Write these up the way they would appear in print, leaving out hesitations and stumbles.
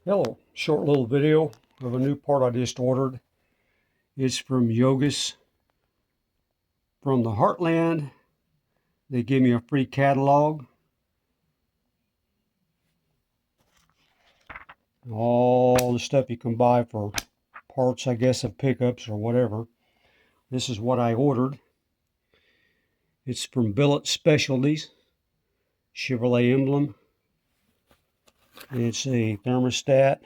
Hello, short little video of a new part I just ordered. It's from Yogis from the Heartland. They gave me a free catalog. All the stuff you can buy for parts, I guess, of pickups or whatever. This is what I ordered. It's from BilletSpectlies, Chevrolet emblem. And it's a thermostat,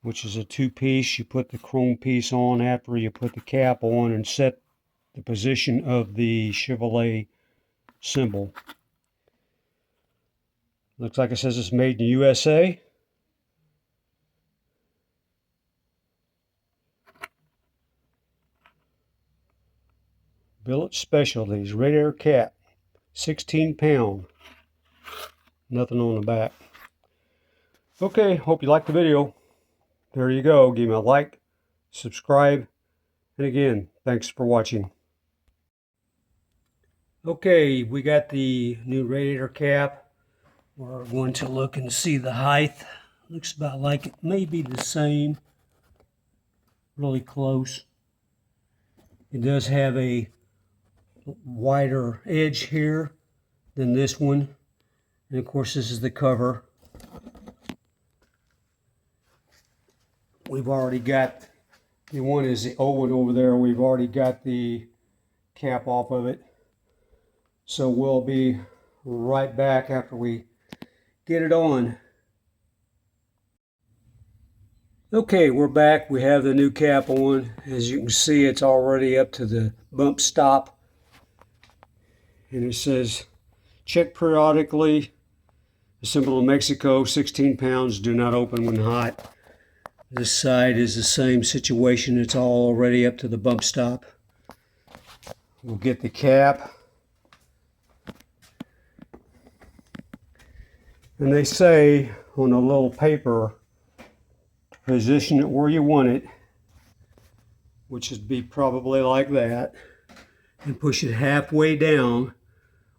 which is a two-piece. You put the chrome piece on after you put the cap on and set the position of the Chevrolet symbol. Looks like it says it's made in the USA. BilletSpectlies, Radiator cap, 16lb. Nothing on the back. Okay, hope you liked the video. There you go. Give me a like, subscribe, and again, thanks for watching. Okay, we got the new radiator cap. We're going to look and see the height. Looks about like it may be the same. Really close. It does have a wider edge here than this one. And of course, this is the cover. We've already got, the one is the old one over there. We've already got the cap off of it. So we'll be right back after we get it on. Okay, we're back. We have the new cap on. As you can see, it's already up to the bump stop. And it says, check periodically. The symbol of Mexico, 16 pounds, do not open when hot. This side is the same situation. It's all already up to the bump stop. We'll get the cap. And they say on a little paper, position it where you want it, which would be probably like that, and push it halfway down,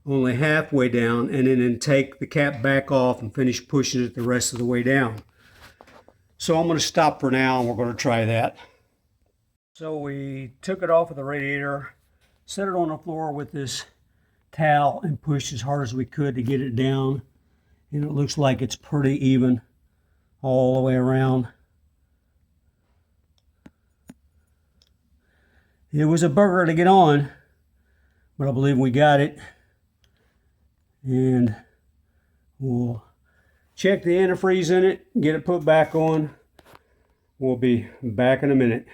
only halfway down, and then take the cap back off and finish pushing it the rest of the way down. So I'm going to stop for now and we're going to try that. So we took it off of the radiator, set it on the floor with this towel and pushed as hard as we could to get it down. And it looks like it's pretty even all the way around. It was a burger to get on, but I believe we got it. And we'll check the antifreeze in it, get it put back on. We'll be back in a minute.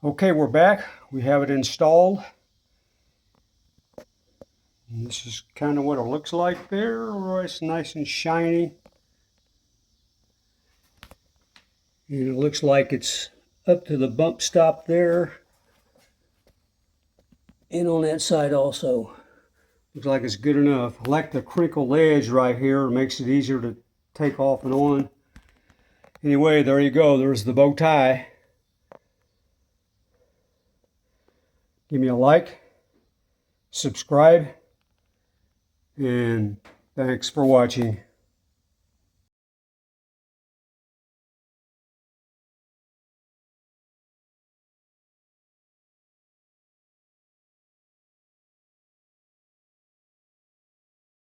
Okay, we're back. We have it installed. And this is kind of what it looks like there. It's nice and shiny. And it looks like it's up to the bump stop there. And on that side also. Looks like it's good enough. I like the crinkled edge right here. It makes it easier to take off and on. Anyway, there you go. There's the bow tie. Give me a like, subscribe, and thanks for watching.